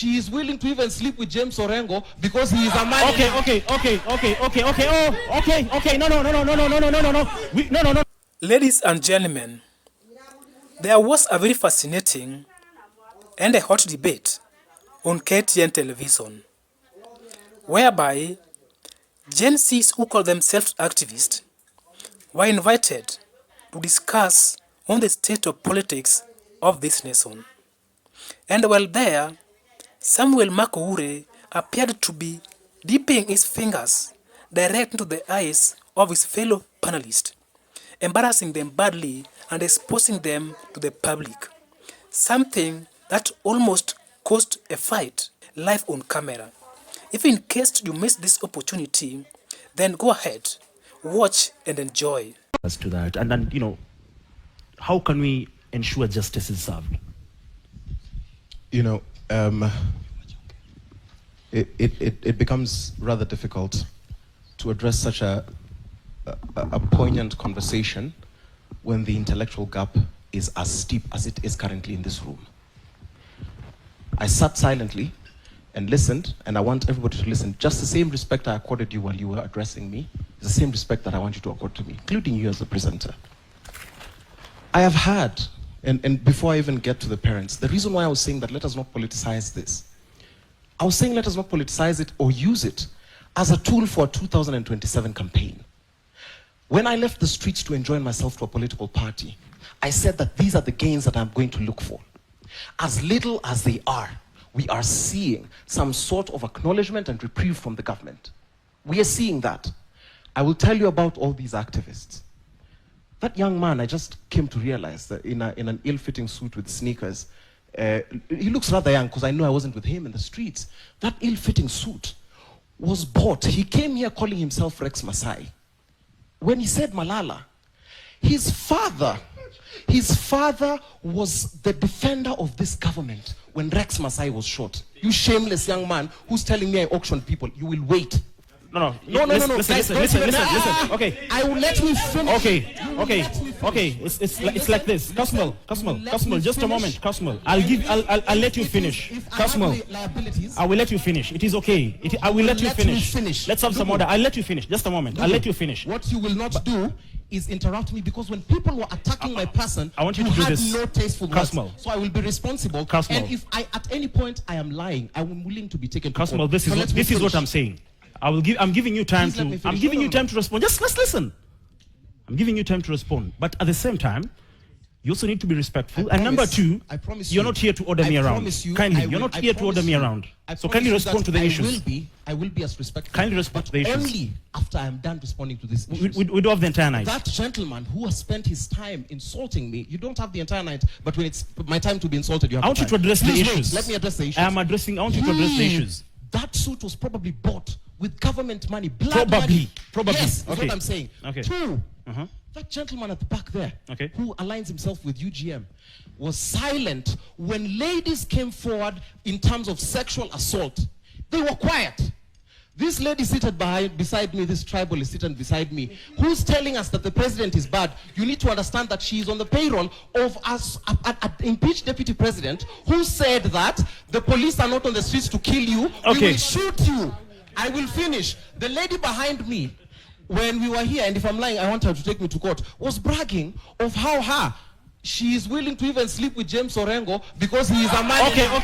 she is willing to even sleep with James Orengo because he is a man. Okay. No. Ladies and gentlemen, there was a very fascinating and a hot debate on KTN television, whereby Gen Zs who call themselves activists were invited to discuss on the state of politics of this nation. And while there, Samwel Mcoure appeared to be dipping his fingers direct into the eyes of his fellow panelists, embarrassing them badly and exposing them to the public, something that almost caused a fight live on camera. If in case you missed this opportunity, then go ahead, watch and enjoy. As to that, and then, you know, how can we ensure justice is served? You know, it becomes rather difficult to address such a poignant conversation when the intellectual gap is as steep as it is currently in this room. I sat silently and listened, and I want everybody to listen. Just the same respect I accorded you while you were addressing me is the same respect that I want you to accord to me, including you as the presenter. I have had, and before I even get to the parents, the reason why I was saying that let us not politicize this, I was saying let us not politicize it or use it as a tool for a 2027 campaign. When I left the streets to enjoin myself to a political party, I said that these are the gains that I'm going to look for. As little as they are, we are seeing some sort of acknowledgement and reprieve from the government. We are seeing that. I will tell you about all these activists. That young man, I just came to realize that in an ill-fitting suit with sneakers, he looks rather young because I know I wasn't with him in the streets. That ill-fitting suit was bought. He came here calling himself Rex Masai. When he said Malala, his father was the defender of this government when Rex Masai was shot. You shameless young man who's telling me I auctioned people. You will wait. No. Listen. Okay. I will let me finish. Okay. It's like this. Kasmul, just a moment. Kasmul, I'll let you finish. Kasmul, I will let you finish. It is okay. I will let you finish. Let's have some order. I'll let you finish. Just a moment. I'll let you finish. What you will not do is interrupt me, because when people were attacking my person, I want you to do this. No taste for words. Kasmul. So I will be responsible. Kasmul. And if at any point I am lying, I am willing to be taken to Kasmul, court. this is what I'm saying. I'm giving you time to respond. Just let's listen. I'm giving you time to respond, but at the same time, you also need to be respectful. And number two, you're not here to order me around. Kindly, you're not here to order me around. So kindly respond to the issues. I will be as respectful. Kindly respond to the issues. Only after I am done responding to this issues. We do have the entire night. That gentleman who has spent his time insulting me, you don't have the entire night, but when it's my time to be insulted, you have I want you to address the issues. Let me address the issues. I want you to address the issues. That suit was probably bought with government money, blood money. Probably. Yes, okay. that's what I'm saying. Okay. Two, that gentleman at the back there, who aligns himself with UGM, was silent when ladies came forward in terms of sexual assault. They were quiet. This lady seated beside me, this tribal is seated beside me, who's telling us that the president is bad. You need to understand that she is on the payroll of us, an impeached deputy president, who said that the police are not on the streets to kill you. We will shoot you. I will finish. The lady behind me, when we were here, and if I'm lying, I want her to take me to court, was bragging of how she is willing to even sleep with James Orengo because he is a man. Okay. No.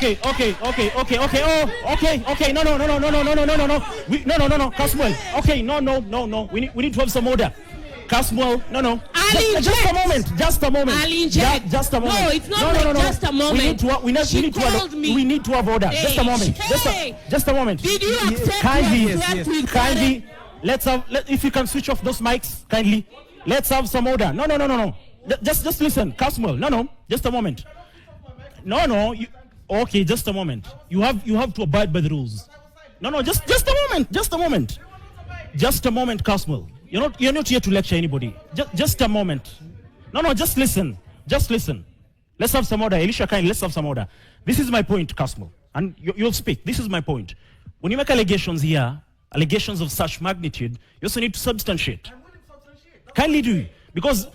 Kasmul. Okay, no. We need to have some order. Kasmul, no. Just a moment. Just a moment. No, it's not just a moment. We need to have order. Hey, just a moment. Just a moment. Did you accept kindly? If you can switch off those mics, kindly. Let's have some order. No. Just listen, Kasmul. No. Just a moment. No. Okay, just a moment. You have to abide by the rules. No. Just a moment. Just a moment, Kasmul. You're not here to lecture anybody. Just a moment. No. Just listen. Let's have some order. Elisha, kindly, let's have some order. This is my point, Kasmul, and you'll speak. This is my point. When you make allegations here, allegations of such magnitude, you also need to substantiate. Kindly do, because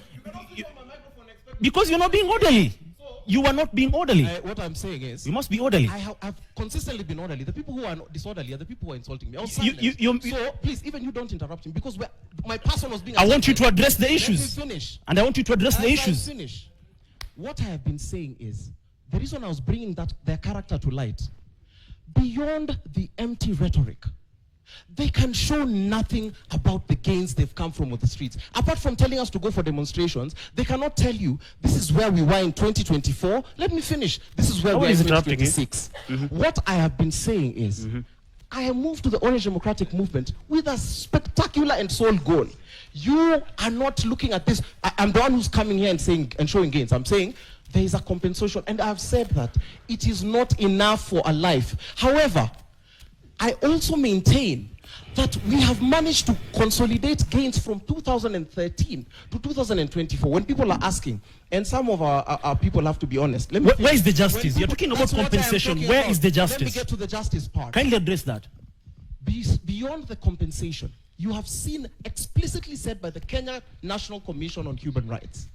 you're not being orderly. You are not being orderly. What I'm saying is, you must be orderly. I've consistently been orderly. The people who are disorderly are the people who are insulting me. So please, even you don't interrupt him, because my person was being. I want you to address the issues. Let me finish. And I want you to address the issues. Finish. What I have been saying is, the reason I was bringing their character to light, beyond the empty rhetoric, they can show nothing about the gains they've come from with the streets. Apart from telling us to go for demonstrations, they cannot tell you, this is where we were in 2024. Let me finish. This is where we are in 2026. What I have been saying is, I have moved to the Orange Democratic Movement with a spectacular and sole goal. You are not looking at this. I'm the one who's coming here and saying and showing gains. I'm saying there is a compensation, and I've said that it is not enough for a life. However, I also maintain that we have managed to consolidate gains from 2013 to 2024. When people are asking, and some of our people have to be honest. Where is the justice? You're talking about compensation. Where is the justice? Let me get to the justice part. Kindly address that. Beyond the compensation, you have seen explicitly said by the Kenya National Commission on Human Rights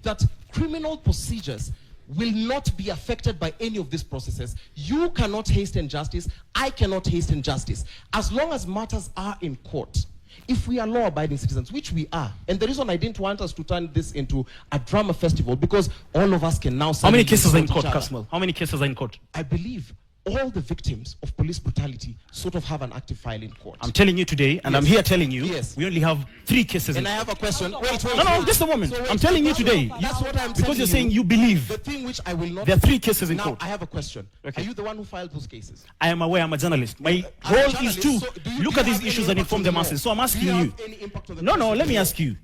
that criminal procedures will not be affected by any of these processes. You cannot hasten justice. I cannot hasten justice. As long as matters are in court, if we are law-abiding citizens, which we are, and the reason I didn't want us to turn this into a drama festival, because all of us can now... How many cases are in court, Kasmel? How many cases are in court? I believe all the victims of police brutality sort of have an active file in court. I'm telling you today, and I'm here telling you, we only have 3 cases in court. And I have a question. Wait. No, just a moment. I'm telling you today. That's what I'm because you're saying you believe. The thing which I will not... There are 3 cases in now, court. I have a question. Okay. Are you the one who filed those cases? I am aware. I'm a journalist. My role is to look at these issues and inform the masses. So I'm asking you. No, let me ask you.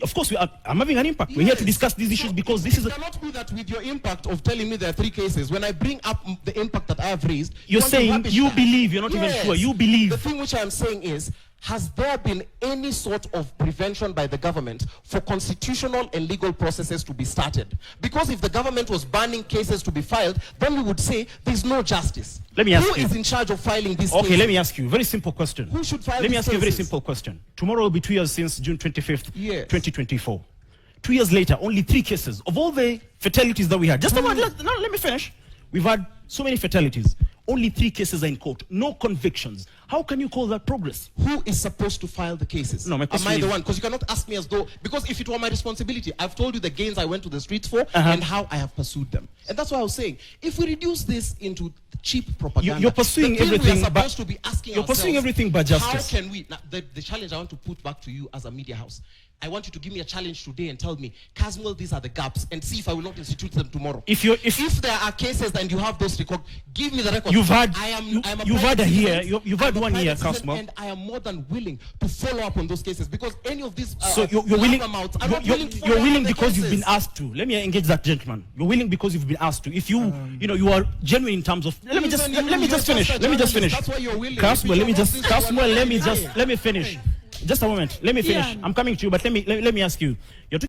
Of course, I'm having an impact. We're here to discuss these issues because this is... You cannot do that with your impact of telling me there are 3 cases. When I bring up the impact that I have raised... You're saying you believe, you're not even sure. You believe. The thing which I'm saying is, has there been any sort of prevention by the government for constitutional and legal processes to be started? Because if the government was banning cases to be filed, then we would say there's no justice. Let me ask you. Who is in charge of filing these cases? Okay, let me ask you. Very simple question. Who should file Let me ask you a very cases? simple question. Tomorrow will be 2 years since June 25th, Yes. 2024. 2 years later, only 3 cases of all the fatalities that we had. Just a moment. Let me finish. We've had so many fatalities. Only 3 cases are in court. No convictions. How can you call that progress? Who is supposed to file the cases? No, my question Am I the is- one? Because you cannot ask me as though... Because if it were my responsibility, I've told you the gains I went to the streets for and how I have pursued them. And that's why I was saying, if we reduce this into cheap propaganda... You're pursuing the thing everything we are supposed to be asking you're pursuing ourselves, everything but justice. How can we... Now, the challenge I want to put back to you as a media house, I want you to give me a challenge today and tell me, Kasmel, these are the gaps, and see if I will not institute them tomorrow. If there are cases and you have those records, give me the record. You've had You've had 1 year, Kasmel. And I am more than willing to follow up on those cases, because any of these So you're willing. You're willing because you've been asked. asked to. Let me engage that gentleman. You're willing because you've been asked to. If you you are genuine in terms of. Let me just finish. That's why you're willing. Kasmel, let me finish. Just a moment. Let me finish. I'm coming to you, but let me ask you. You're